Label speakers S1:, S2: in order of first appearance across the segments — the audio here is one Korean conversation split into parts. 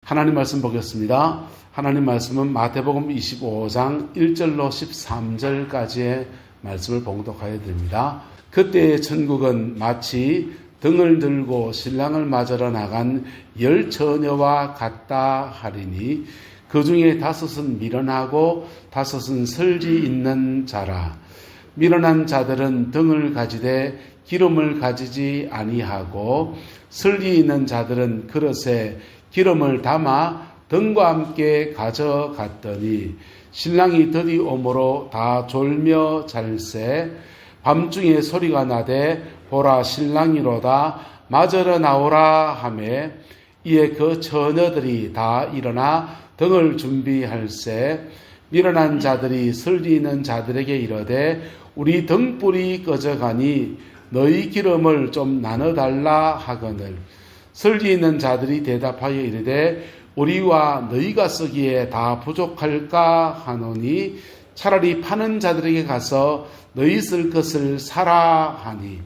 S1: 하나님 말씀 보겠습니다. 하나님 말씀은 마태복음 25장 1절로 13절까지의 말씀을 봉독하여 드립니다. 그때의 천국은 마치 등을 들고 신랑을 맞으러 나간 10 처녀와 같다 하리니 그 중에 5은 미련하고 5은 설지 있는 자라. 미련한 자들은 등을 가지되 기름을 가지지 아니하고 설지 있는 자들은 그릇에 기름을 담아 등과 함께 가져갔더니 신랑이 드디 오므로 다 졸며 잘세. 밤중에 소리가 나되 보라 신랑이로다 맞으러 나오라 하매 이에 그 처녀들이 다 일어나 등을 준비할세. 미련한 자들이 설지 있는 자들에게 이르되 우리 등불이 꺼져가니 너희 기름을 좀 나눠달라 하거늘 설지 있는 자들이 대답하여 이르되 우리와 너희가 쓰기에 다 부족할까 하노니 차라리 파는 자들에게 가서 너희 쓸 것을 사라 하니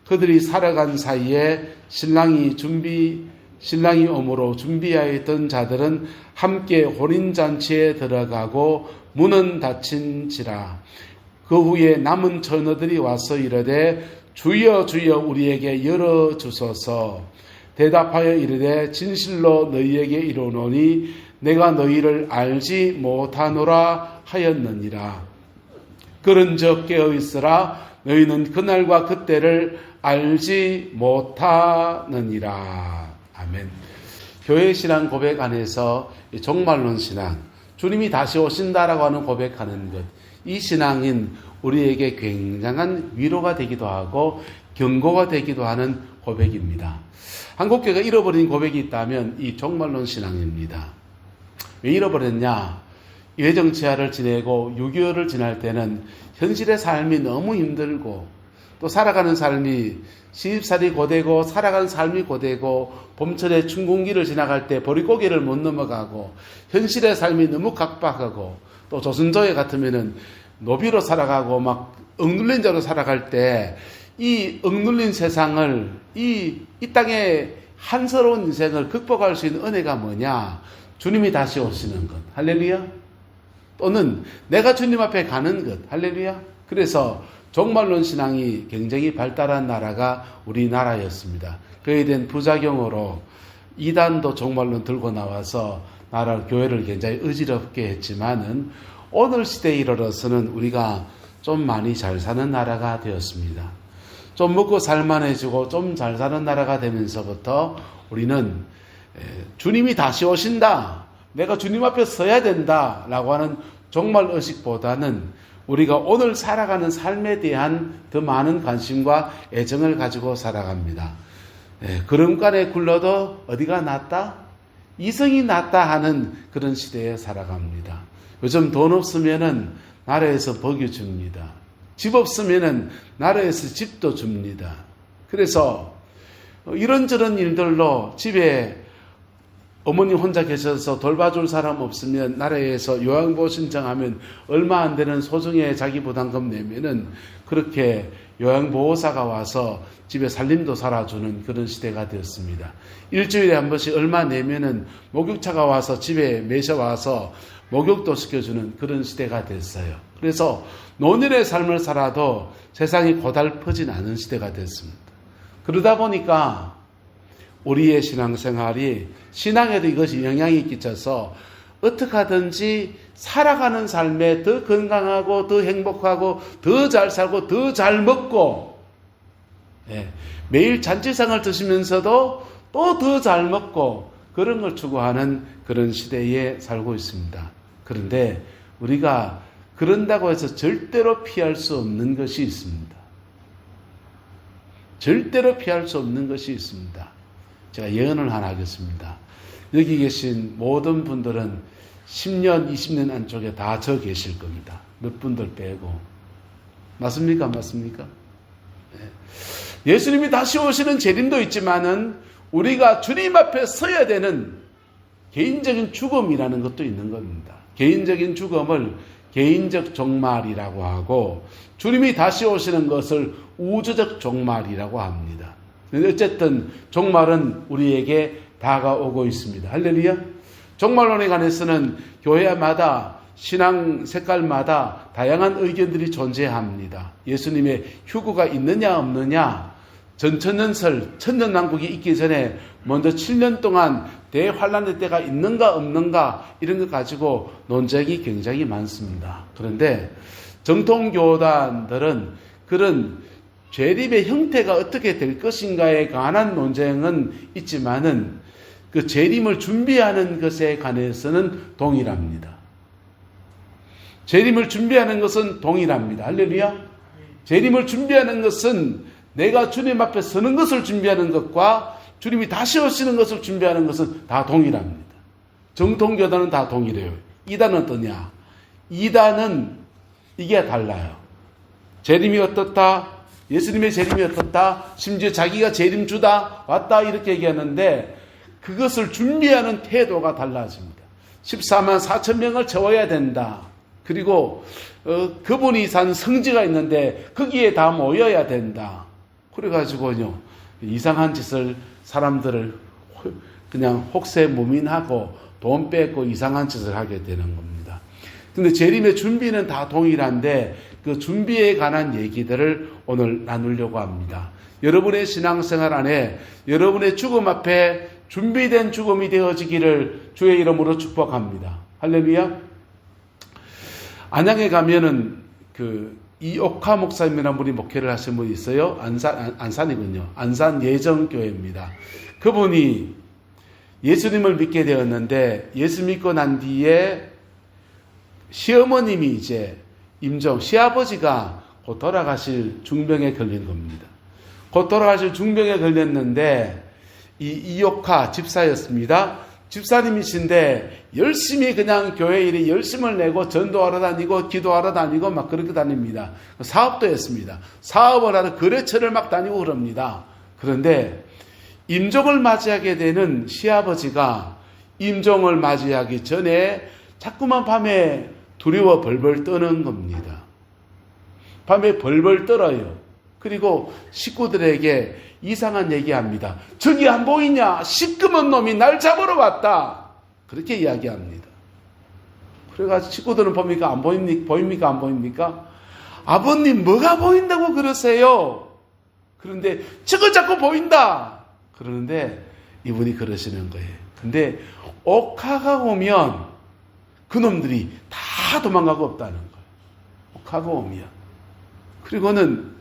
S1: 그들이 살아간 사이에 신랑이 오므로 준비하여 있던 자들은 함께 혼인잔치에 들어가고 문은 닫힌지라. 그 후에 남은 처녀들이 와서 이르되 주여 주여 우리에게 열어주소서. 대답하여 이르되 진실로 너희에게 이르노니 내가 너희를 알지 못하노라 하였느니라. 그런즉 깨어있으라. 너희는 그날과 그때를 알지 못하느니라. 아멘. 교회 신앙 고백 안에서 종말론 신앙, 주님이 다시 오신다라고 하는 고백하는 것, 이 신앙인 우리에게 굉장한 위로가 되기도 하고 경고가 되기도 하는 고백입니다. 한국교회가 잃어버린 고백이 있다면 이 종말론 신앙입니다. 왜 잃어버렸냐? 외정치하를 지내고 6.25를 지날 때는 현실의 삶이 너무 힘들고 또 살아가는 삶이 시집살이 고되고 살아가는 삶이 고되고 봄철에 춘궁기를 지나갈 때 보릿고개를 못 넘어가고 현실의 삶이 너무 각박하고 또 조선조에 같으면은 노비로 살아가고 막 억눌린 자로 살아갈 때 이 억눌린 세상을 이 땅의 한스러운 인생을 극복할 수 있는 은혜가 뭐냐? 주님이 다시 오시는 것. 할렐루야. 또는 내가 주님 앞에 가는 것. 할렐루야. 그래서 종말론 신앙이 굉장히 발달한 나라가 우리나라였습니다. 그에 대한 부작용으로 이단도 종말론 들고 나와서 교회를 굉장히 어지럽게 했지만은 오늘 시대에 이르러서는 우리가 좀 많이 잘 사는 나라가 되었습니다. 좀 먹고 살만해지고 좀 잘 사는 나라가 되면서부터 우리는 주님이 다시 오신다. 내가 주님 앞에 서야 된다. 라고 하는 종말 의식보다는 우리가 오늘 살아가는 삶에 대한 더 많은 관심과 애정을 가지고 살아갑니다. 걸음간에 굴러도 어디가 낫다? 이성이 낫다 하는 그런 시대에 살아갑니다. 요즘 돈 없으면은 나라에서 복이 줍니다. 집 없으면은 나라에서 집도 줍니다. 그래서 이런저런 일들로 집에 어머니 혼자 계셔서 돌봐줄 사람 없으면 나라에서 요양보호 신청하면 얼마 안 되는 소정의 자기 부담금 내면은 그렇게 요양보호사가 와서 집에 살림도 살아주는 그런 시대가 되었습니다. 일주일에 한 번씩 얼마 내면은 목욕차가 와서 집에 매셔와서 목욕도 시켜주는 그런 시대가 됐어요. 그래서 노년의 삶을 살아도 세상이 고달프진 않은 시대가 됐습니다. 그러다 보니까 우리의 신앙생활이 신앙에도 이것이 영향이 끼쳐서 어떻게 하든지 살아가는 삶에 더 건강하고 더 행복하고 더 잘 살고 더 잘 먹고 매일 잔치상을 드시면서도 또 더 잘 먹고 그런 걸 추구하는 그런 시대에 살고 있습니다. 그런데 우리가 그런다고 해서 절대로 피할 수 없는 것이 있습니다. 절대로 피할 수 없는 것이 있습니다. 제가 예언을 하나 하겠습니다. 여기 계신 모든 분들은 10년, 20년 안쪽에 다 저 계실 겁니다. 몇 분들 빼고. 맞습니까? 맞습니까? 네. 예수님이 다시 오시는 재림도 있지만은 우리가 주님 앞에 서야 되는 개인적인 죽음이라는 것도 있는 겁니다. 개인적인 죽음을 개인적 종말이라고 하고 주님이 다시 오시는 것을 우주적 종말이라고 합니다. 어쨌든 종말은 우리에게 다가오고 있습니다. 할렐루야. 종말론에 관해서는 교회마다 신앙 색깔마다 다양한 의견들이 존재합니다. 예수님의 휴거가 있느냐 없느냐, 전천년설, 천년왕국이 있기 전에 먼저 7년 동안 대환란의 때가 있는가 없는가 이런 것 가지고 논쟁이 굉장히 많습니다. 그런데 정통교단들은 그런 재림의 형태가 어떻게 될 것인가에 관한 논쟁은 있지만은 그 재림을 준비하는 것에 관해서는 동일합니다. 재림을 준비하는 것은 동일합니다. 할렐루야. 재림을 준비하는 것은 내가 주님 앞에 서는 것을 준비하는 것과 주님이 다시 오시는 것을 준비하는 것은 다 동일합니다. 정통교단은 다 동일해요. 이단은 어떠냐? 이단은 이게 달라요. 재림이 어떻다? 예수님의 재림이 어떻다? 심지어 자기가 재림주다? 왔다? 이렇게 얘기하는데 그것을 준비하는 태도가 달라집니다. 14만 4천 명을 채워야 된다. 그리고 그분이 산 성지가 있는데 거기에 다 모여야 된다. 그래가지고요 이상한 짓을 사람들을 그냥 혹세무민하고 돈 뺏고 이상한 짓을 하게 되는 겁니다. 근데 재림의 준비는 다 동일한데 그 준비에 관한 얘기들을 오늘 나누려고 합니다. 여러분의 신앙생활 안에 여러분의 죽음 앞에 준비된 죽음이 되어지기를 주의 이름으로 축복합니다. 할렐루야. 안양에 가면은 이옥화 목사님이라는 분이 목회를 하신 분이 있어요. 안산이군요. 안산 예정교회입니다. 그분이 예수님을 믿게 되었는데 예수 믿고 난 뒤에 시어머님이 이제 시아버지가 곧 돌아가실 중병에 걸린 겁니다. 곧 돌아가실 중병에 걸렸는데 이옥화 집사였습니다. 집사님이신데 열심히 그냥 교회 일에 열심을 내고 전도하러 다니고 기도하러 다니고 막 그렇게 다닙니다. 사업도 했습니다. 사업을 하러 거래처를 막 다니고 그럽니다. 그런데 임종을 맞이하게 되는 시아버지가 임종을 맞이하기 전에 자꾸만 밤에 두려워 벌벌 떠는 겁니다. 밤에 벌벌 떨어요. 그리고 식구들에게 이상한 얘기합니다. 저기 안 보이냐? 시꺼먼 놈이 날 잡으러 왔다. 그렇게 이야기합니다. 그래가지고 식구들은 보입니까? 안 보입니까? 안 보입니까? 아버님 뭐가 보인다고 그러세요? 그런데 저거 자꾸 보인다. 그러는데 이분이 그러시는 거예요. 근데 옥화가 오면 그놈들이 다 도망가고 없다는 거예요. 옥화가 오면. 그리고는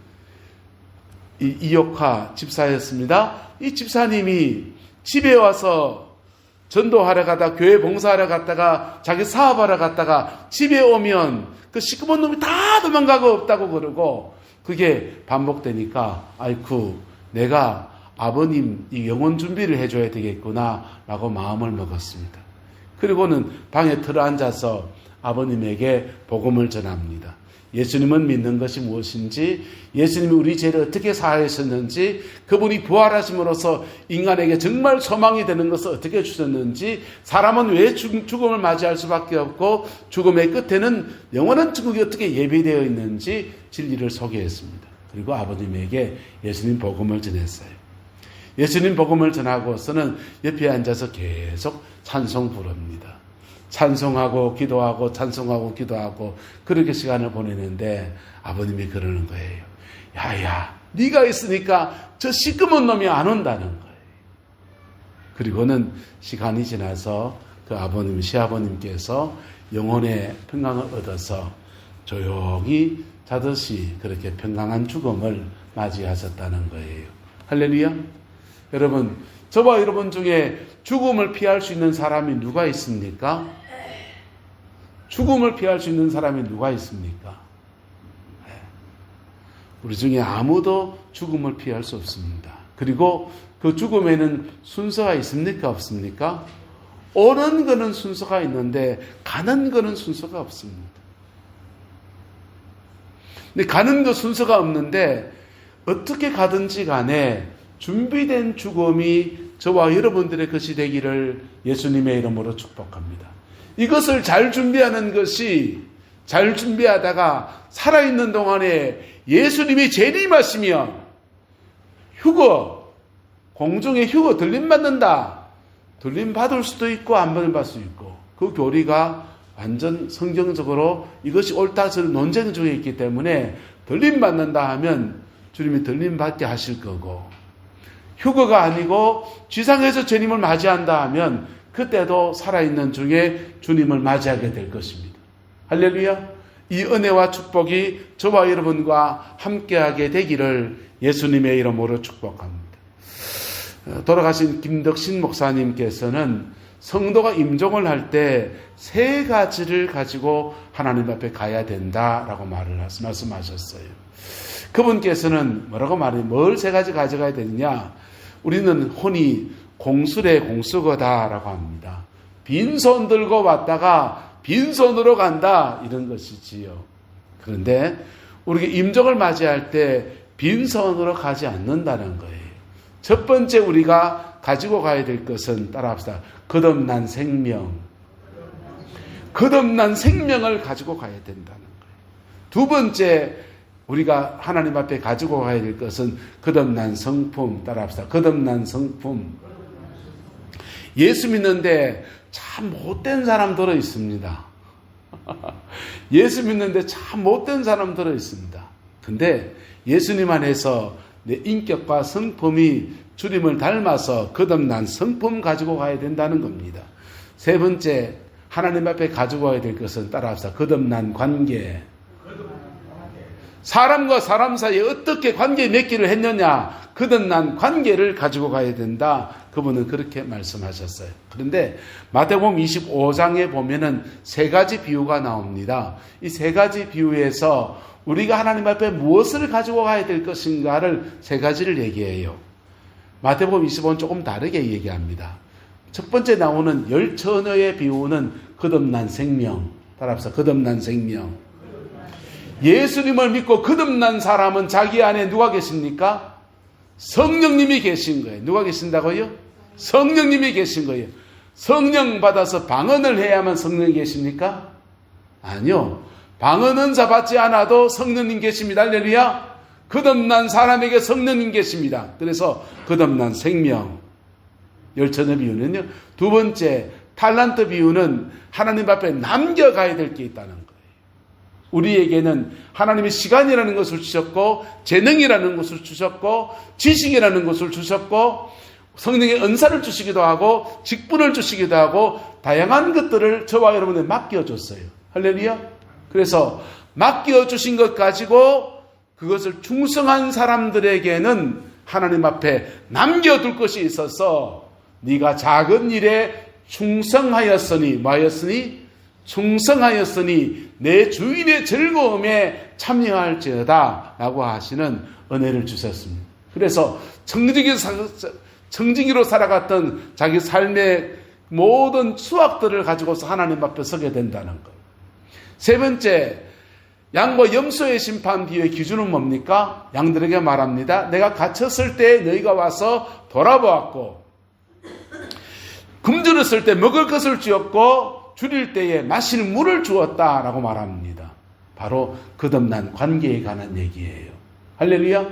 S1: 이옥화 집사였습니다. 이 집사님이 집에 와서 전도하러 가다가 교회 봉사하러 갔다가 자기 사업하러 갔다가 집에 오면 그 시꺼먼 놈이 다 도망가고 없다고 그러고 그게 반복되니까 아이쿠 내가 아버님 이 영혼 준비를 해줘야 되겠구나 라고 마음을 먹었습니다. 그리고는 방에 들어앉아서 아버님에게 복음을 전합니다. 예수님은 믿는 것이 무엇인지, 예수님이 우리 죄를 어떻게 사하셨는지, 그분이 부활하심으로써 인간에게 정말 소망이 되는 것을 어떻게 주셨는지, 사람은 왜 죽음을 맞이할 수밖에 없고 죽음의 끝에는 영원한 천국이 어떻게 예비되어 있는지 진리를 소개했습니다. 그리고 아버님에게 예수님 복음을 전했어요. 예수님 복음을 전하고서는 옆에 앉아서 계속 찬송 부릅니다. 찬송하고 기도하고 찬송하고 기도하고 그렇게 시간을 보내는데 아버님이 그러는 거예요. 야야 네가 있으니까 저 시꺼먼 놈이 안 온다는 거예요. 그리고는 시간이 지나서 그 아버님 시아버님께서 영혼의 평강을 얻어서 조용히 자듯이 그렇게 평강한 죽음을 맞이하셨다는 거예요. 할렐루야. 여러분 저와 여러분 중에 죽음을 피할 수 있는 사람이 누가 있습니까? 죽음을 피할 수 있는 사람이 누가 있습니까? 우리 중에 아무도 죽음을 피할 수 없습니다. 그리고 그 죽음에는 순서가 있습니까? 없습니까? 오는 거는 순서가 있는데 가는 거는 순서가 없습니다. 근데 가는 거 순서가 없는데 어떻게 가든지 간에 준비된 죽음이 저와 여러분들의 것이 되기를 예수님의 이름으로 축복합니다. 이것을 잘 준비하는 것이 잘 준비하다가 살아있는 동안에 예수님이 재림하시면 휴거, 공중에 휴거 들림받는다. 들림 받을 수도 있고 안 받을 수도 있고 그 교리가 완전 성경적으로 이것이 옳다 저는 논쟁 중에 있기 때문에 들림 받는다 하면 주님이 들림 받게 하실 거고 휴거가 아니고 지상에서 주님을 맞이한다 하면 그때도 살아있는 중에 주님을 맞이하게 될 것입니다. 할렐루야. 이 은혜와 축복이 저와 여러분과 함께하게 되기를 예수님의 이름으로 축복합니다. 돌아가신 김덕신 목사님께서는 성도가 임종을 할 때 세 가지를 가지고 하나님 앞에 가야 된다라고 말씀하셨어요. 그분께서는 뭐라고 말해요? 뭘 세 가지 가져가야 되느냐? 우리는 흔히 공수래 공수거다라고 합니다. 빈손 들고 왔다가 빈손으로 간다 이런 것이지요. 그런데 우리가 임종을 맞이할 때 빈손으로 가지 않는다는 거예요. 첫 번째 우리가 가지고 가야 될 것은 따라합시다. 거듭난 생명. 거듭난 생명을 가지고 가야 된다는 거예요. 두 번째 우리가 하나님 앞에 가지고 가야 될 것은 거듭난 성품. 따라합시다. 거듭난 성품. 예수 믿는데 참 못된 사람 들어 있습니다. 예수 믿는데 참 못된 사람 들어 있습니다. 근데 예수님 안에서 내 인격과 성품이 주님을 닮아서 거듭난 성품 가지고 가야 된다는 겁니다. 세 번째 하나님 앞에 가지고 가야 될 것은 따라합시다. 거듭난 관계. 사람과 사람 사이에 어떻게 관계 맺기를 했느냐, 거듭난 관계를 가지고 가야 된다. 그분은 그렇게 말씀하셨어요. 그런데 마태복음 25장에 보면은 세 가지 비유가 나옵니다. 이 세 가지 비유에서 우리가 하나님 앞에 무엇을 가지고 가야 될 것인가를 세 가지를 얘기해요. 마태복음 25는 조금 다르게 얘기합니다. 첫 번째 나오는 열 처녀의 비유는 거듭난 생명. 따라합시다. 거듭난 생명. 예수님을 믿고 거듭난 사람은 자기 안에 누가 계십니까? 성령님이 계신 거예요. 누가 계신다고요? 성령님이 계신 거예요. 성령 받아서 방언을 해야만 성령이 계십니까? 아니요. 방언은 받지 않아도 성령님 계십니다. 할렐루야. 거듭난 사람에게 성령님 계십니다. 그래서 거듭난 생명. 열처녀 비유는요. 두 번째 탈란트 비유는 하나님 앞에 남겨가야 될 게 있다는 거예요. 우리에게는 하나님이 시간이라는 것을 주셨고 재능이라는 것을 주셨고 지식이라는 것을 주셨고 성령의 은사를 주시기도 하고 직분을 주시기도 하고 다양한 것들을 저와 여러분에 맡겨줬어요. 할렐루야. 그래서 맡겨주신 것 가지고 그것을 충성한 사람들에게는 하나님 앞에 남겨둘 것이 있어서 네가 작은 일에 충성하였으니 뭐하였으니? 충성하였으니 내 주인의 즐거움에 참여할지어다 라고 하시는 은혜를 주셨습니다. 그래서 청지기로 살아갔던 자기 삶의 모든 수확들을 가지고서 하나님 앞에 서게 된다는 것. 세 번째, 양과 염소의 심판 비유의 기준은 뭡니까? 양들에게 말합니다. 내가 갇혔을 때 너희가 와서 돌아보았고 굶주렸을 때 먹을 것을 주었고 줄일 때에 마실 물을 주었다라고 말합니다. 바로 거듭난 관계에 관한 얘기예요. 할렐루야.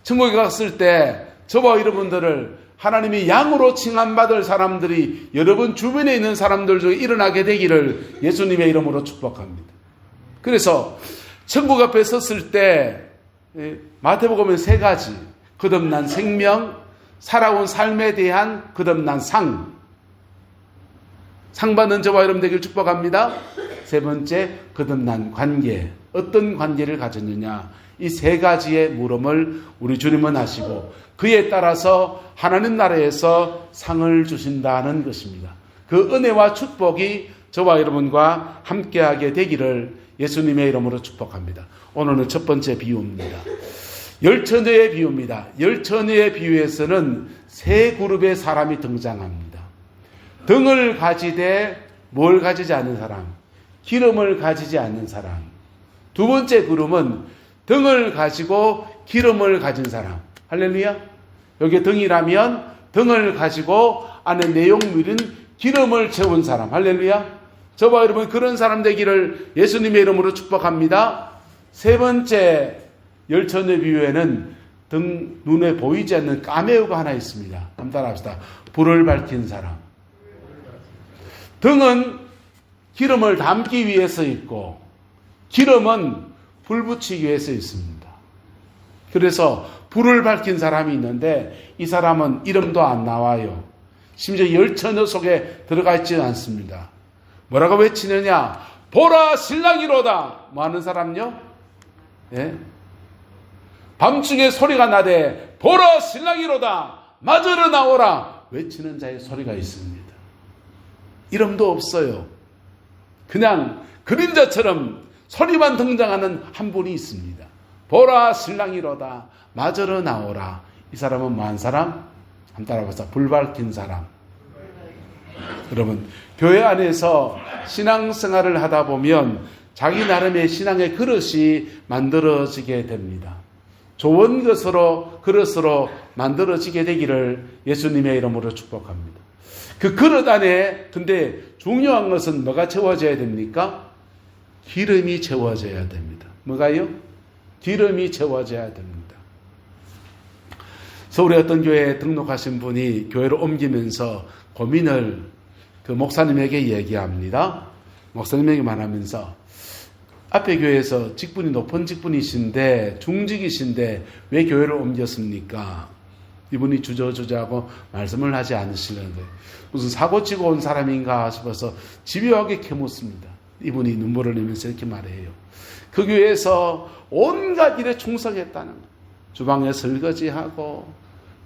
S1: 천국에 갔을 때 저와 여러분들을 하나님이 양으로 칭함받을 사람들이 여러분 주변에 있는 사람들 중에 일어나게 되기를 예수님의 이름으로 축복합니다. 그래서 천국 앞에 섰을 때 마태복음에 세 가지, 거듭난 생명, 살아온 삶에 대한 거듭난 상 받는 저와 여러분 되길 축복합니다. 세 번째, 거듭난 관계. 어떤 관계를 가졌느냐. 이 세 가지의 물음을 우리 주님은 하시고 그에 따라서 하나님 나라에서 상을 주신다는 것입니다. 그 은혜와 축복이 저와 여러분과 함께하게 되기를 예수님의 이름으로 축복합니다. 오늘은 첫 번째 비유입니다. 열처녀의 비유입니다. 열처녀의 비유에서는 세 그룹의 사람이 등장합니다. 등을 가지되 뭘 가지지 않는 사람, 기름을 가지지 않는 사람. 두 번째 그룹은 등을 가지고 기름을 가진 사람. 할렐루야. 여기 등이라면 등을 가지고 안에 내용물인 기름을 채운 사람. 할렐루야. 저와 여러분 그런 사람 되기를 예수님의 이름으로 축복합니다. 세 번째 열처녀 비유에는 눈에 보이지 않는 까메오가 하나 있습니다. 한번 따라합시다. 불을 밝힌 사람. 등은 기름을 담기 위해서 있고 기름은 불 붙이기 위해서 있습니다. 그래서 불을 밝힌 사람이 있는데 이 사람은 이름도 안 나와요. 심지어 열처녀 속에 들어가 있지는 않습니다. 뭐라고 외치느냐? 보라 신랑이로다. 뭐 하는 사람요? 예? 밤중에 소리가 나되 보라 신랑이로다. 맞으러 나오라. 외치는 자의 소리가 있습니다. 이름도 없어요. 그냥 그림자처럼 소리만 등장하는 한 분이 있습니다. 보라 신랑이로다. 맞으러 나오라. 이 사람은 뭐한 사람? 한번 따라해보자. 불 밝힌 사람. 여러분, 교회 안에서 신앙생활을 하다 보면 자기 나름의 신앙의 그릇이 만들어지게 됩니다. 좋은 그릇으로 만들어지게 되기를 예수님의 이름으로 축복합니다. 그 그릇 안에 근데 중요한 것은 뭐가 채워져야 됩니까? 기름이 채워져야 됩니다. 뭐가요? 기름이 채워져야 됩니다. 서울의 어떤 교회에 등록하신 분이 교회로 옮기면서 고민을 그 목사님에게 얘기합니다. 목사님에게 말하면서 앞에 교회에서 직분이 높은 직분이신데 중직이신데 왜 교회를 옮겼습니까? 이분이 주저하고 말씀을 하지 않으시는데 무슨 사고치고 온 사람인가 싶어서 집요하게 캐묻습니다. 이분이 눈물을 흘리면서 이렇게 말해요. 그 교회에서 온갖 일에 충성했다는 거예요. 주방에 설거지하고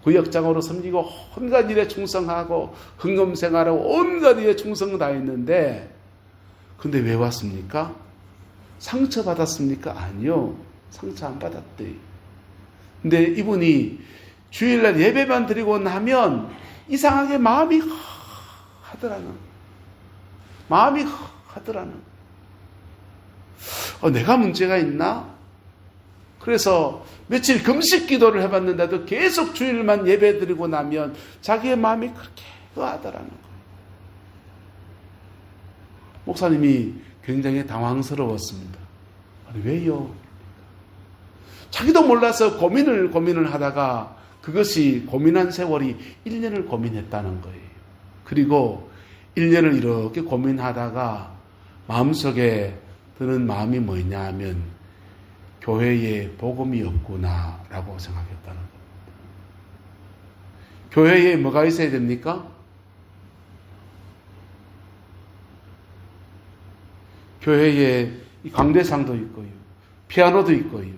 S1: 구역장으로 섬기고 온갖 일에 충성하고 헌금생활하고 온갖 일에 충성 다했는데 근데 왜 왔습니까? 상처 받았습니까? 아니요. 상처 안 받았대요. 근데 이분이 주일날 예배만 드리고 나면 이상하게 마음이 하더라는. 내가 문제가 있나? 그래서 며칠 금식 기도를 해봤는데도 계속 주일만 예배 드리고 나면 자기의 마음이 그렇게 하더라는 거예요. 목사님이 굉장히 당황스러웠습니다. 아니, 왜요? 자기도 몰라서 고민을 하다가 그것이 고민한 세월이 1년을 고민했다는 거예요. 그리고 1년을 이렇게 고민하다가 마음속에 드는 마음이 뭐냐 하면 교회에 복음이 없구나라고 생각했다는 겁니다. 교회에 뭐가 있어야 됩니까? 교회에 강대상도 있고요. 피아노도 있고요.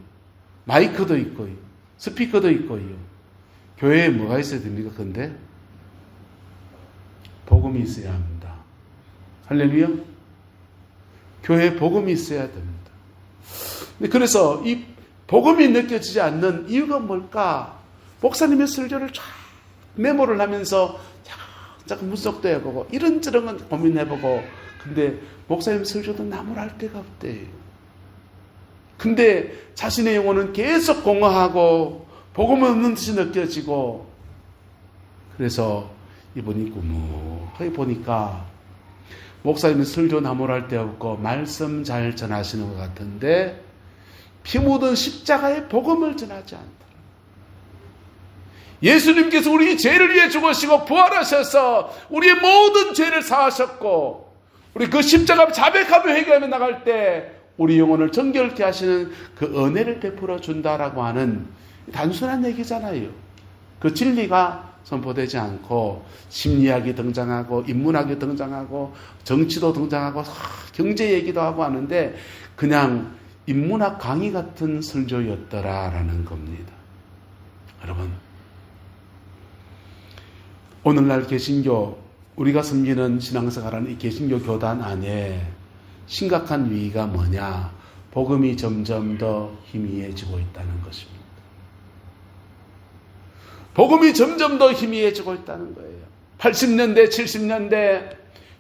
S1: 마이크도 있고요. 스피커도 있고요. 교회에 뭐가 있어야 됩니까? 근데 복음이 있어야 합니다. 할렐루야. 교회에 복음이 있어야 됩니다. 그래서 이 복음이 느껴지지 않는 이유가 뭘까? 목사님의 설교를 쫙 메모를 하면서 자꾸 분석도 해보고 이런저런 고민해보고 근데 목사님 설교도 나무랄 데가 없대요. 근데 자신의 영혼은 계속 공허하고 복음 없는 듯이 느껴지고 그래서 이분이 꾸묵하게 보니까 목사님은 설교 나무랄 데 없고 말씀 잘 전하시는 것 같은데 피 묻은 십자가의 복음을 전하지 않다. 예수님께서 우리 죄를 위해 죽으시고 부활하셔서 우리의 모든 죄를 사하셨고 우리 그 십자가 자백하며 회개하며 나갈 때 우리 영혼을 정결케 하시는 그 은혜를 베풀어 준다라고 하는 단순한 얘기잖아요. 그 진리가 선포되지 않고 심리학이 등장하고 인문학이 등장하고 정치도 등장하고 경제 얘기도 하고 하는데 그냥 인문학 강의 같은 설교였더라라는 겁니다. 여러분, 오늘날 개신교 우리가 섬기는 신앙생활하는 이 개신교 교단 안에 심각한 위기가 뭐냐? 복음이 점점 더 희미해지고 있다는 것입니다. 복음이 점점 더 희미해지고 있다는 거예요. 80년대, 70년대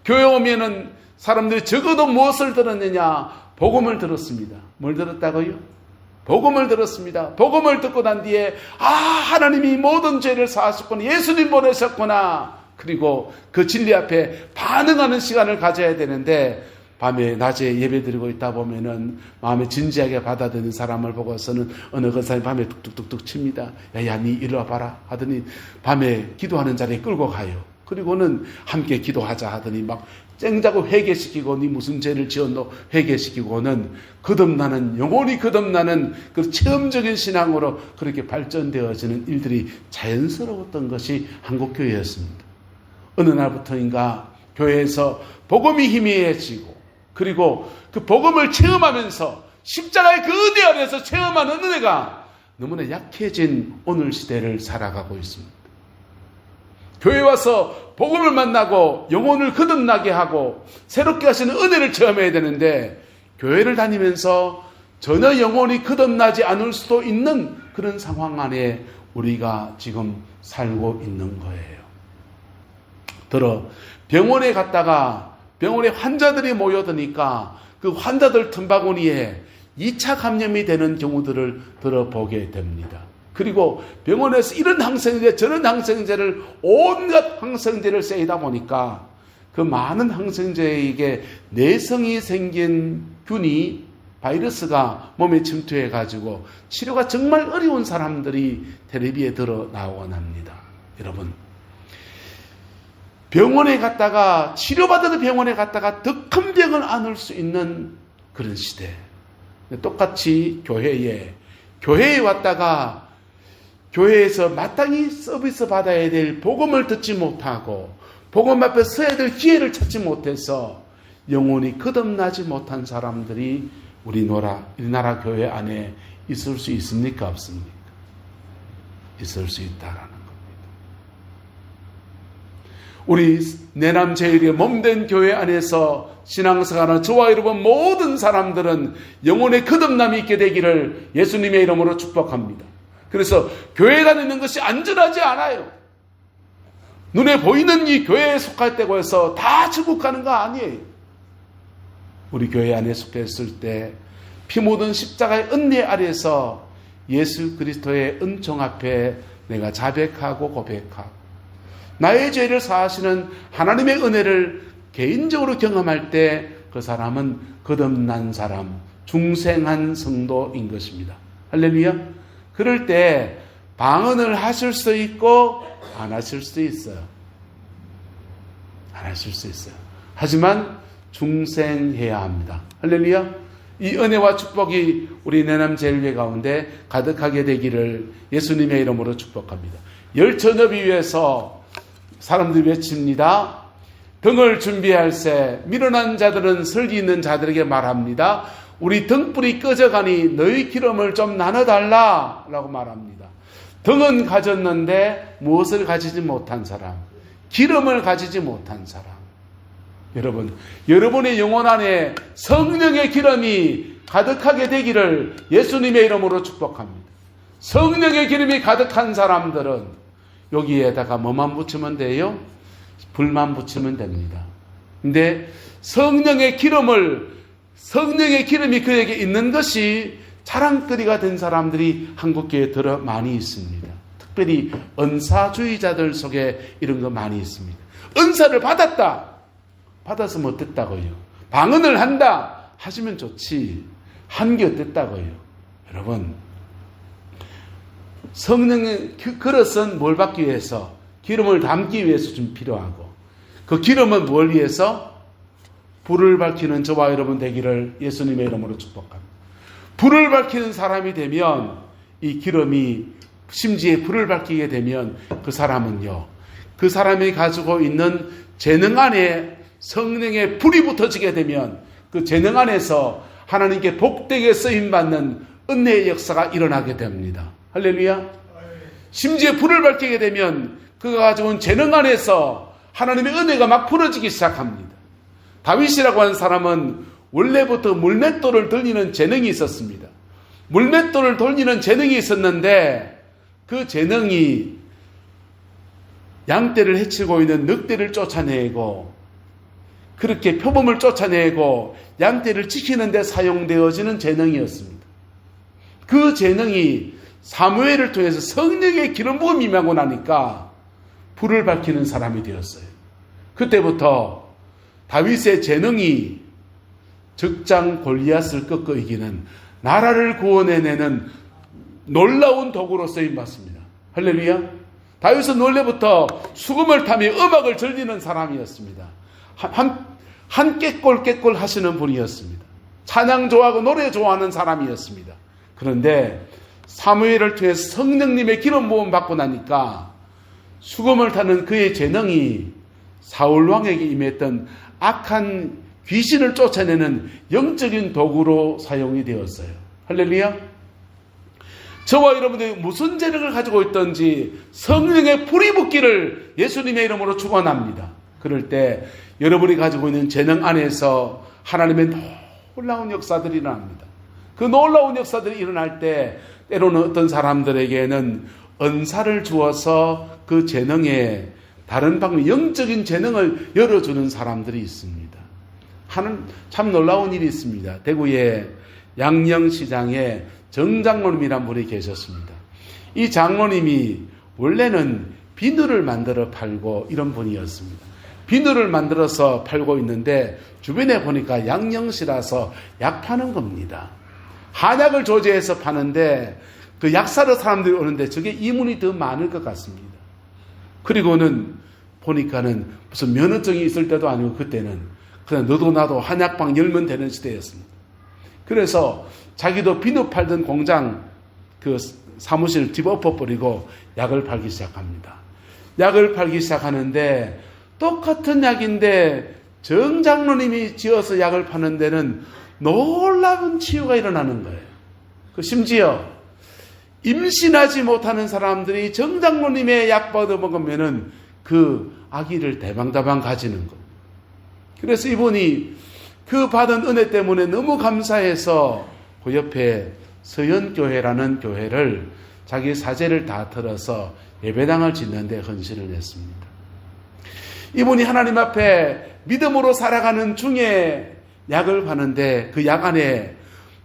S1: 교회 오면은 사람들이 적어도 무엇을 들었느냐? 복음을 들었습니다. 뭘 들었다고요? 복음을 들었습니다. 복음을 듣고 난 뒤에 하나님이 모든 죄를 사하셨구나. 예수님 보내셨구나. 그리고 그 진리 앞에 반응하는 시간을 가져야 되는데 밤에 낮에 예배드리고 있다 보면은 마음에 진지하게 받아들이는 사람을 보고서는 어느 권사님 밤에 뚝뚝뚝뚝 칩니다. 야, 니 이리 와봐라 하더니 밤에 기도하는 자리에 끌고 가요. 그리고는 함께 기도하자 하더니 막 쨍자고 회개시키고 네 무슨 죄를 지었노 회개시키고는 거듭나는 영혼이 거듭나는 그 체험적인 신앙으로 그렇게 발전되어지는 일들이 자연스러웠던 것이 한국교회였습니다. 어느 날부터인가 교회에서 복음이 희미해지고 그리고 그 복음을 체험하면서 십자가의 그 은혜 안에서 체험하는 은혜가 너무나 약해진 오늘 시대를 살아가고 있습니다. 교회 와서 복음을 만나고 영혼을 거듭나게 하고 새롭게 하시는 은혜를 체험해야 되는데 교회를 다니면서 전혀 영혼이 거듭나지 않을 수도 있는 그런 상황 안에 우리가 지금 살고 있는 거예요. 병원에 갔다가 병원에 환자들이 모여드니까 그 환자들 틈바구니에 2차 감염이 되는 경우들을 들어보게 됩니다. 그리고 병원에서 이런 항생제 저런 항생제를 온갖 항생제를 쐬다 보니까 그 많은 항생제에게 내성이 생긴 균이 바이러스가 몸에 침투해 가지고 치료가 정말 어려운 사람들이 텔레비에 드러 나오곤 합니다. 여러분 병원에 갔다가 치료받으러 병원에 갔다가 더 큰 병을 안을 수 있는 그런 시대. 똑같이 교회에 왔다가 교회에서 마땅히 서비스 받아야 될 복음을 듣지 못하고 복음 앞에 서야 될 기회를 찾지 못해서 영혼이 거듭나지 못한 사람들이 우리나라 교회 안에 있을 수 있습니까? 없습니까? 있을 수 있다라는 겁니다. 우리 내남 제일의 몸된 교회 안에서 신앙생활하는 저와 여러분 모든 사람들은 영혼의 거듭남이 있게 되기를 예수님의 이름으로 축복합니다. 그래서 교회 다니는 것이 안전하지 않아요. 눈에 보이는 이 교회에 속할 때고 해서 다 천국가는 거 아니에요. 우리 교회 안에 속했을 때 피 묻은 십자가의 은혜 아래서 예수 그리스도의 은총 앞에 내가 자백하고 고백하고 나의 죄를 사하시는 하나님의 은혜를 개인적으로 경험할 때 그 사람은 거듭난 사람, 중생한 성도인 것입니다. 할렐루야. 그럴 때 방언을 하실 수 있고 안 하실 수 있어요. 안 하실 수 있어요. 하지만 중생해야 합니다. 할렐루야. 이 은혜와 축복이 우리 내남 제일회 가운데 가득하게 되기를 예수님의 이름으로 축복합니다. 열처너비 위에서 사람들이 외칩니다. 등을 준비할세 미련한 자들은 설기 있는 자들에게 말합니다. 우리 등불이 꺼져가니 너희 기름을 좀 나눠달라 라고 말합니다. 등은 가졌는데 무엇을 가지지 못한 사람, 기름을 가지지 못한 사람. 여러분, 여러분의 영혼 안에 성령의 기름이 가득하게 되기를 예수님의 이름으로 축복합니다. 성령의 기름이 가득한 사람들은 여기에다가 뭐만 붙이면 돼요? 불만 붙이면 됩니다. 근데 성령의 기름이 그에게 있는 것이 자랑거리가 된 사람들이 한국교회에 들어 많이 있습니다. 특별히 은사주의자들 속에 이런 거 많이 있습니다. 은사를 받았으면 어땠다고요? 방언을 한다 하시면 좋지. 한 게 어땠다고요? 여러분, 성령의 그릇은 뭘 받기 위해서? 기름을 담기 위해서 좀 필요하고, 그 기름은 뭘 위해서? 불을 밝히는 저와 여러분 되기를 예수님의 이름으로 축복합니다. 불을 밝히는 사람이 되면 이 기름이 심지에 불을 밝히게 되면 그 사람은요, 그 사람이 가지고 있는 재능 안에 성령의 불이 붙어지게 되면 그 재능 안에서 하나님께 복되게 쓰임받는 은혜의 역사가 일어나게 됩니다. 할렐루야. 심지어 불을 밝히게 되면 그가 가지고 온 재능 안에서 하나님의 은혜가 막 풀어지기 시작합니다. 다윗이라고 하는 사람은 원래부터 물맷돌을 돌리는 재능이 있었습니다. 물맷돌을 돌리는 재능이 있었는데 그 재능이 양떼를 해치고 있는 늑대를 쫓아내고 그렇게 표범을 쫓아내고 양떼를 지키는 데 사용되어지는 재능이었습니다. 그 재능이 사무엘을 통해서 성령의 기름 부음이 임하고 나니까 불을 밝히는 사람이 되었어요. 그때부터 다윗의 재능이 적장 골리앗을 꺾어 이기는 나라를 구원해내는 놀라운 도구로 쓰임받습니다. 할렐루야. 다윗은 원래부터 수금을 타며 음악을 즐기는 사람이었습니다. 한 깨꼴깨꼴 하시는 분이었습니다. 찬양 좋아하고 노래 좋아하는 사람이었습니다. 그런데 사무엘을 통해서 성령님의 기름 부음 받고 나니까 수금을 타는 그의 재능이 사울 왕에게 임했던 악한 귀신을 쫓아내는 영적인 도구로 사용이 되었어요. 할렐루야. 저와 여러분들이 무슨 재능을 가지고 있든지 성령의 불이 붙기를 예수님의 이름으로 축원합니다. 그럴 때 여러분이 가지고 있는 재능 안에서 하나님의 놀라운 역사들이 일어납니다. 그 놀라운 역사들이 일어날 때 때로는 어떤 사람들에게는 은사를 주어서 그 재능에 다른 방법, 영적인 재능을 열어주는 사람들이 있습니다. 하는 참 놀라운 일이 있습니다. 대구의 양령시장에 정장로님이란 분이 계셨습니다. 이 장로님이 원래는 비누를 만들어 팔고 이런 분이었습니다. 비누를 만들어서 팔고 있는데 주변에 보니까 양령시라서 약 파는 겁니다. 한약을 조제해서 파는데 그 약 사러 사람들이 오는데 저게 이문이 더 많을 것 같습니다. 그리고는 보니까는 무슨 면허증이 있을 때도 아니고 그때는 그냥 너도 나도 한약방 열면 되는 시대였습니다. 그래서 자기도 비누 팔던 공장 그 사무실을 뒤엎어버리고 약을 팔기 시작합니다. 약을 팔기 시작하는데 똑같은 약인데 정장로님이 지어서 약을 파는 데는 놀라운 치유가 일어나는 거예요. 심지어 임신하지 못하는 사람들이 정장로님의 약 받아 먹으면은 그 아기를 대방다방 가지는 것. 그래서 이분이 그 받은 은혜 때문에 너무 감사해서 그 옆에 서연교회라는 교회를 자기 사재를 다 털어서 예배당을 짓는데 헌신을 했습니다. 이분이 하나님 앞에 믿음으로 살아가는 중에 약을 파는데 그 약 안에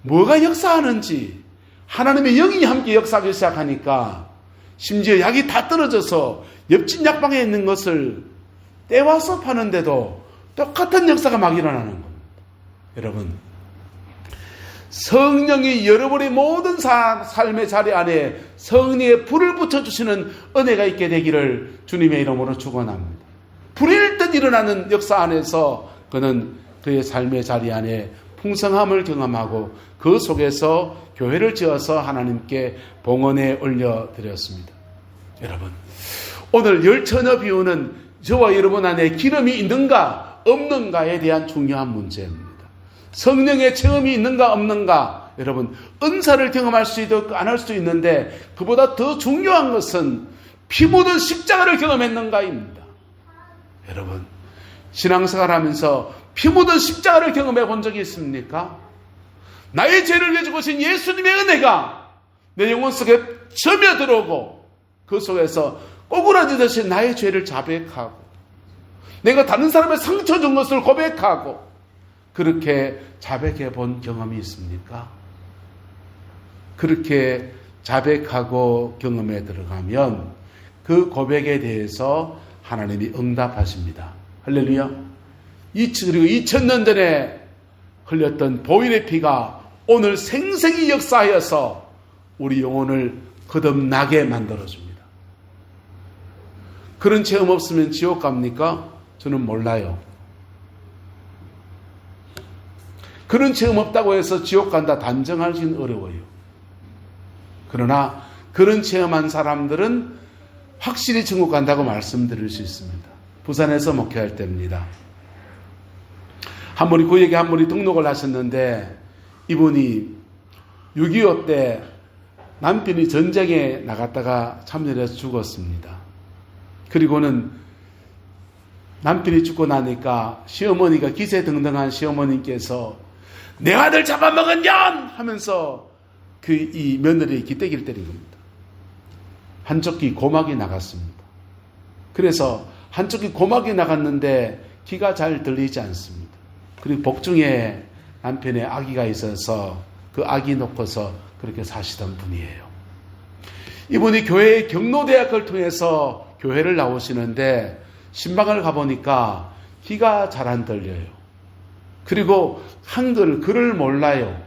S1: 뭐가 역사하는지 하나님의 영이 함께 역사하기 시작하니까 심지어 약이 다 떨어져서 옆집 약방에 있는 것을 떼와서 파는데도 똑같은 역사가 막 일어나는 겁니다. 여러분, 성령이 여러분의 모든 삶의 자리 안에 성령의 불을 붙여주시는 은혜가 있게 되기를 주님의 이름으로 축원합니다. 불일 듯 일어나는 역사 안에서 그는 그의 삶의 자리 안에 풍성함을 경험하고 그 속에서 교회를 지어서 하나님께 봉헌에 올려드렸습니다. 여러분, 오늘 열처녀 비유는 저와 여러분 안에 기름이 있는가 없는가에 대한 중요한 문제입니다. 성령의 체험이 있는가 없는가, 여러분 은사를 경험할 수도 있고 안 할 수도 있는데 그보다 더 중요한 것은 피 묻은 십자가를 경험했는가입니다. 여러분, 신앙생활하면서 피 묻은 십자가를 경험해 본 적이 있습니까? 나의 죄를 내주신 예수님의 은혜가 내 영혼 속에 스며들어오고 그 속에서 꼬꾸라지듯이 나의 죄를 자백하고 내가 다른 사람의 상처 준 것을 고백하고 그렇게 자백해 본 경험이 있습니까? 그렇게 자백하고 경험에 들어가면 그 고백에 대해서 하나님이 응답하십니다. 할렐루야. 그리고 2000년 전에 흘렸던 보일의 피가 오늘 생생히 역사하여서 우리 영혼을 거듭나게 만들어줍니다. 그런 체험 없으면 지옥 갑니까? 저는 몰라요. 그런 체험 없다고 해서 지옥 간다 단정하기는 어려워요. 그러나 그런 체험한 사람들은 확실히 천국 간다고 말씀드릴 수 있습니다. 부산에서 목회할 때입니다. 한 분이 구역에 한 분이 등록을 하셨는데 이분이 6.25 때 남편이 전쟁에 나갔다가 참전해서 죽었습니다. 그리고는 남편이 죽고 나니까 시어머니가 기세등등한 시어머님께서 내 아들 잡아먹은 년! 하면서 이 며느리의 기대기를 때린 겁니다. 한쪽 귀 고막이 나갔습니다. 그래서 한쪽 귀 고막이 나갔는데 귀가 잘 들리지 않습니다. 그리고 복중에 남편의 아기가 있어서 그 아기 놓고서 그렇게 사시던 분이에요. 이분이 교회의 경로대학을 통해서 교회를 나오시는데 신방을 가보니까 귀가 잘 안 들려요. 그리고 한글, 글을 몰라요.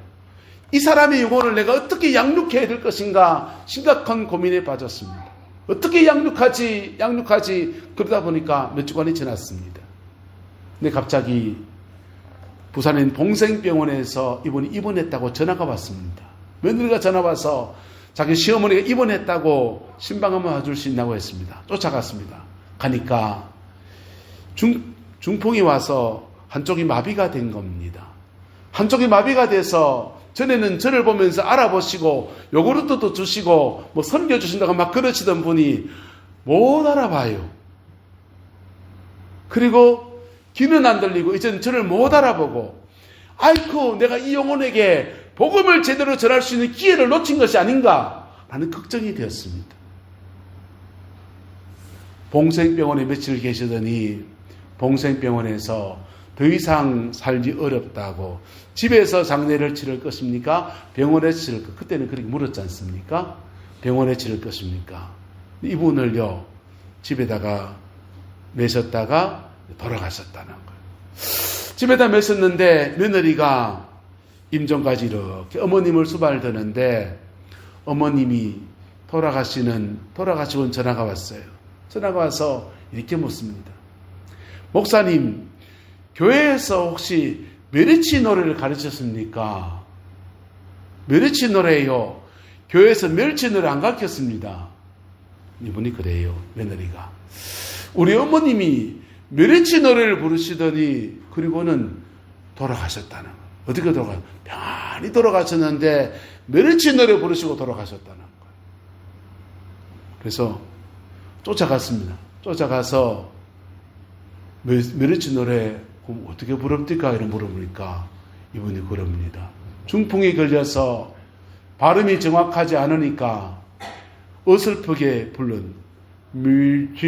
S1: 이 사람의 영혼을 내가 어떻게 양육해야 될 것인가 심각한 고민에 빠졌습니다. 어떻게 양육하지 그러다 보니까 몇 주간이 지났습니다. 근데 갑자기 부산에 있는 봉생병원에서 이분이 입원했다고 전화가 왔습니다. 며느리가 전화 와서 자기 시어머니가 입원했다고 신방 한번 와줄 수 있냐고 했습니다. 쫓아갔습니다. 가니까 중풍이 와서 한쪽이 마비가 된 겁니다. 한쪽이 마비가 돼서 전에는 저를 보면서 알아보시고 요구르트도 주시고 뭐 섬겨주신다고 막 그러시던 분이 못 알아봐요. 그리고 귀는 안 들리고 이제는 저를 못 알아보고, 아이쿠 내가 이 영혼에게 복음을 제대로 전할 수 있는 기회를 놓친 것이 아닌가 라는 걱정이 되었습니다. 봉생병원에 며칠 계시더니 봉생병원에서 더 이상 살기 어렵다고, 집에서 장례를 치를 것입니까? 병원에 치를 것? 그때는 그렇게 물었지 않습니까? 병원에 치를 것입니까? 이분을요 집에다가 매셨다가 돌아가셨다는 거예요. 집에다 매셨는데 며느리가 임종까지 이렇게 어머님을 수발드는데 어머님이 돌아가시고 전화가 왔어요. 전화가 와서 이렇게 묻습니다. 목사님, 교회에서 혹시 메리치 노래를 가르쳤습니까? 메리치 노래요. 교회에서 멸치 노래 안 가르쳤습니다. 이분이 그래요. 며느리가. 우리 어머님이 메리치 노래를 부르시더니 그리고는 돌아가셨다는 거예요. 어떻게 돌아가요? 편히 돌아가셨는데 메리치 노래 부르시고 돌아가셨다는 거예요. 그래서 쫓아갔습니다. 쫓아가서 메리치 노래 그럼 어떻게 부릅니까? 이런 물어보니까 이분이 그럽니다. 중풍이 걸려서 발음이 정확하지 않으니까 어설프게 부른 밀치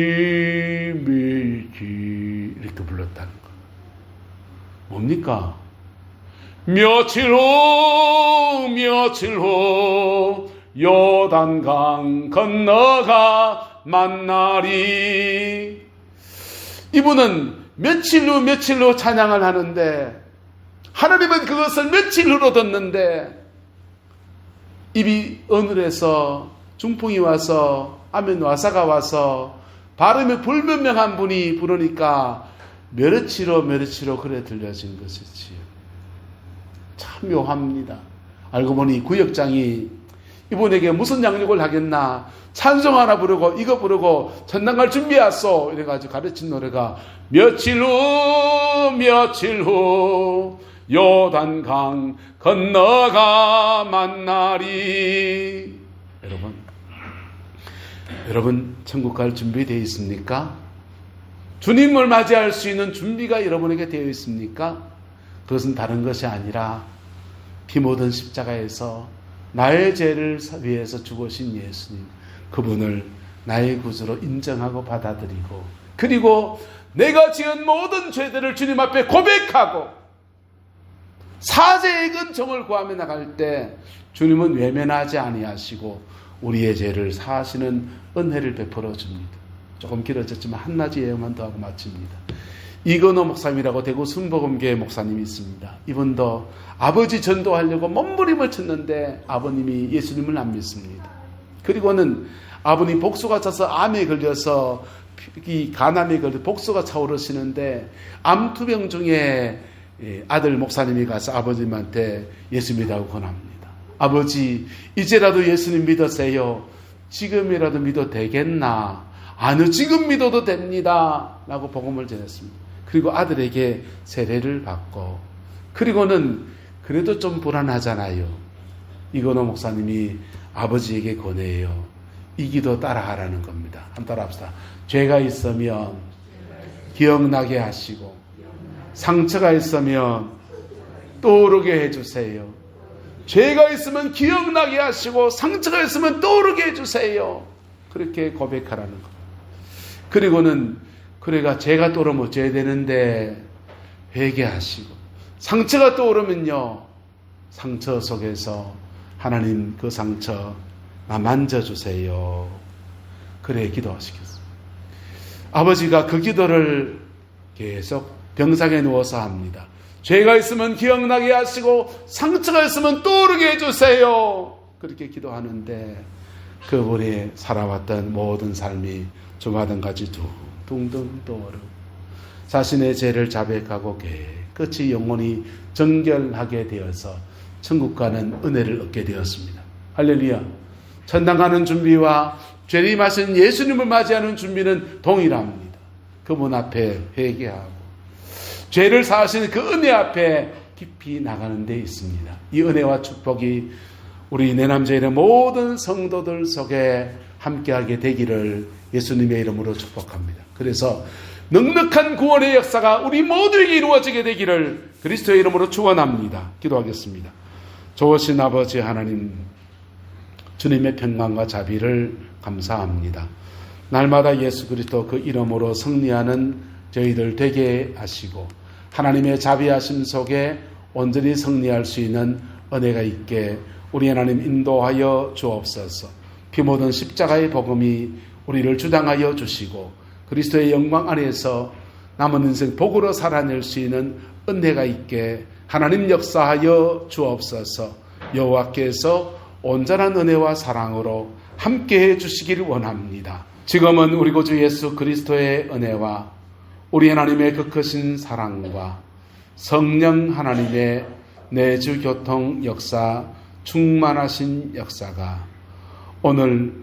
S1: 이렇게 불렀다는 거. 뭡니까? 며칠 후 요단강 건너가 만나리. 이분은 며칠 후 찬양을 하는데 하나님은 그것을 며칠 후로 듣는데 입이 어눌해서 중풍이 와서 아멘 와사가 와서 발음이 불분명한 분이 부르니까 며느치로 그래 들려진 것이지요. 참 묘합니다. 알고 보니 구역장이 이분에게 무슨 양육을 하겠나, 찬송 하나 부르고 이거 부르고 전당 갈 준비했어 이래가지고 가르친 노래가 며칠 후 요단강 건너가 만나리. 여러분 천국 갈 준비되어 있습니까? 주님을 맞이할 수 있는 준비가 여러분에게 되어 있습니까? 그것은 다른 것이 아니라 피 묻은 십자가에서 나의 죄를 위해서 죽으신 예수님, 그분을 나의 구주로 인정하고 받아들이고, 그리고 내가 지은 모든 죄들을 주님 앞에 고백하고 사죄의 근정을 구하며 나갈 때 주님은 외면하지 아니하시고 우리의 죄를 사하시는 은혜를 베풀어 줍니다. 조금 길어졌지만 한마디 예언만 더 하고 마칩니다. 이건호 목사님이라고 대구 순복음교회 목사님이 있습니다. 이분도 아버지 전도하려고 몸부림을 쳤는데 아버님이 예수님을 안 믿습니다. 그리고는 아버님 복수가 차서 암에 걸려서 이 간암에 걸려 복수가 차오르시는데 암투병 중에 아들 목사님이 가서 아버님한테 예수 믿으라고 권합니다. 아버지 이제라도 예수님 믿으세요. 지금이라도 믿어도 되겠나? 아니요, 지금 믿어도 됩니다 라고 복음을 전했습니다. 그리고 아들에게 세례를 받고, 그리고는 그래도 좀 불안하잖아요. 이건호 목사님이 아버지에게 권해요. 이 기도 따라하라는 겁니다. 한번 따라합시다. 죄가 있으면 기억나게 하시고, 상처가 있으면 떠오르게 해주세요. 죄가 있으면 기억나게 하시고 상처가 있으면 떠오르게 해주세요. 그렇게 고백하라는 겁니다. 그리고는 그래가 죄가 떠오르면 어째야 되는데 회개하시고, 상처가 떠오르면요 상처 속에서 하나님 그 상처 나 만져주세요. 그래 기도하시겠습니다. 아버지가 그 기도를 계속 병상에 누워서 합니다. 죄가 있으면 기억나게 하시고 상처가 있으면 떠오르게 해주세요. 그렇게 기도하는데 그분이 살아왔던 모든 삶이 조마등같이 둥둥 떠오르고 자신의 죄를 자백하고 깨끗이 영혼이 정결하게 되어서 천국 가는 은혜를 얻게 되었습니다. 할렐루야. 천당 가는 준비와 재림하신 예수님을 맞이하는 준비는 동일합니다. 그분 앞에 회개하고 죄를 사하시는 그 은혜 앞에 깊이 나가는 데 있습니다. 이 은혜와 축복이 우리 내남자일의 모든 성도들 속에 함께하게 되기를 예수님의 이름으로 축복합니다. 그래서 넉넉한 구원의 역사가 우리 모두에게 이루어지게 되기를 그리스도의 이름으로 축원합니다. 기도하겠습니다. 좋으신 아버지 하나님, 주님의 평강과 자비를 감사합니다. 날마다 예수 그리스도 그 이름으로 승리하는 저희들 되게 하시고 하나님의 자비하심 속에 온전히 승리할 수 있는 은혜가 있게 우리 하나님 인도하여 주옵소서. 피 묻은 십자가의 복음이 우리를 주장하여 주시고 그리스도의 영광 안에서 남은 인생 복으로 살아낼 수 있는 은혜가 있게 하나님 역사하여 주옵소서. 여호와께서 온전한 은혜와 사랑으로 함께해 주시기를 원합니다. 지금은 우리 구주 예수 그리스도의 은혜와 우리 하나님의 그 크신 사랑과 성령 하나님의 내주 교통 역사, 충만하신 역사가 오늘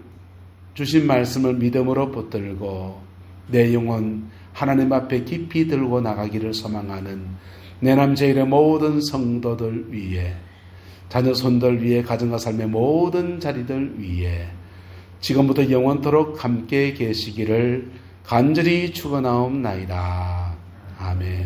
S1: 주신 말씀을 믿음으로 붙들고 내 영혼 하나님 앞에 깊이 들고 나가기를 소망하는 내남제일의 모든 성도들 위에, 자녀 손들 위에, 가정과 삶의 모든 자리들 위에 지금부터 영원토록 함께 계시기를 간절히 축원하옵나이다. 아멘.